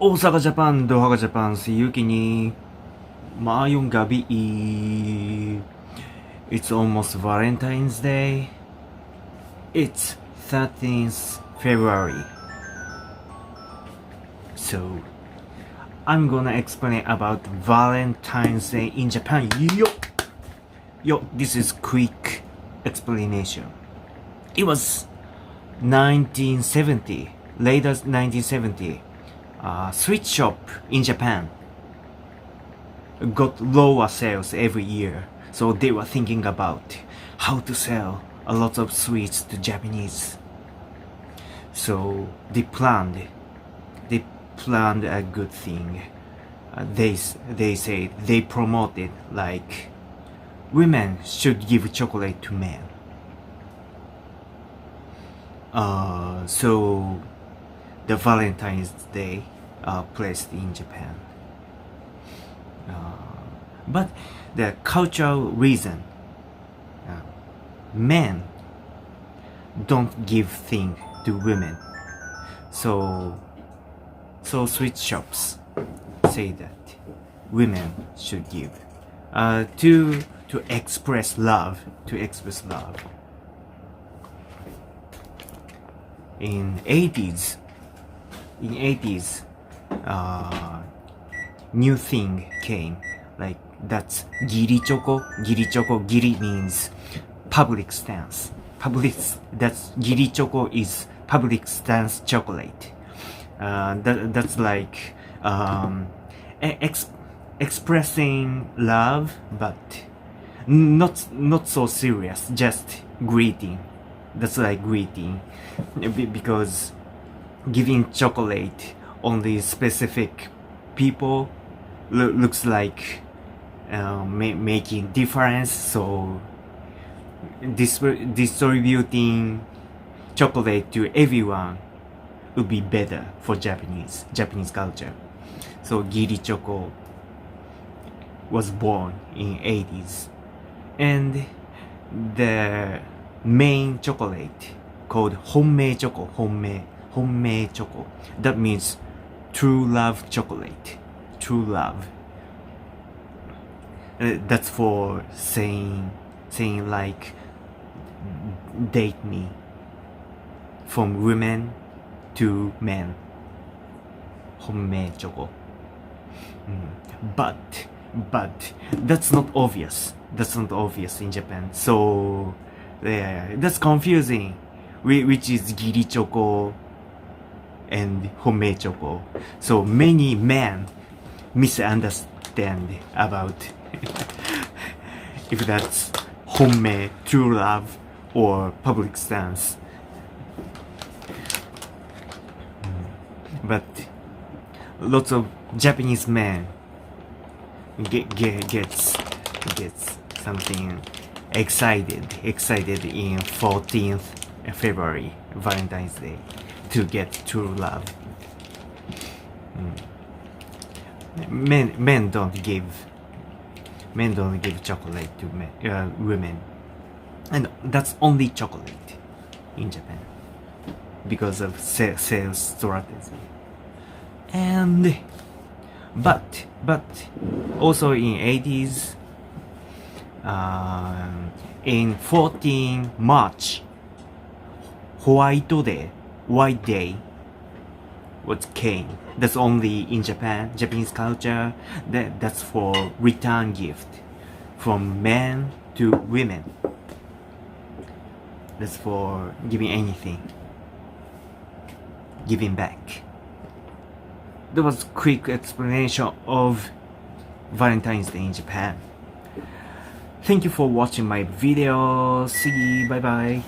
大阪ジャパン、ドハガジャパン、see you kini. Mayong gabi. It's almost Valentine's Day. It's 13th February. So, I'm gonna explain about Valentine's Day in Japan. Yo, this is quick explanation. It was 1970, later 1970. Sweet shop in Japan got lower sales every year, so they were thinking about how to sell a lot of sweets to Japanese. So they planned a good thing. They say they promoted like women should give chocolate to men. So the Valentine's Day placed in Japan. But the cultural reason, men don't give things to women. So sweet shops say that women should give to express love. In 80s, new thing came, like that's Giri choko. Giri means public stance. That's Giri choko is public stance chocolate. That's like expressing love, but not so serious. Just greeting. That's like greeting, because giving chocolate only specific people looks like making difference. So distributing chocolate to everyone would be better for Japanese culture. So Giri choko was born in 80s, and the main chocolate called Hommei choko. Hommei choko. That means true love chocolate. True love. That's for saying like date me. From women to men. Hommei choko. But that's not obvious. That's not obvious in Japan. So that's confusing. Which is Giri choko and Hommei choko. So many men misunderstand about if that's Hommei, true love, or public stance. But lots of Japanese men gets something excited in 14th February, Valentine's Day, to get true love. Men don't give chocolate to women, and that's only chocolate in Japan because of sales strategy. And but also in 80s, in 14 March, White Day what came. That's only in Japanese culture. That's for return gift from men to women. That's for giving anything, giving back. That was quick explanation of Valentine's Day in Japan. Thank you for watching my video. See you. Bye bye.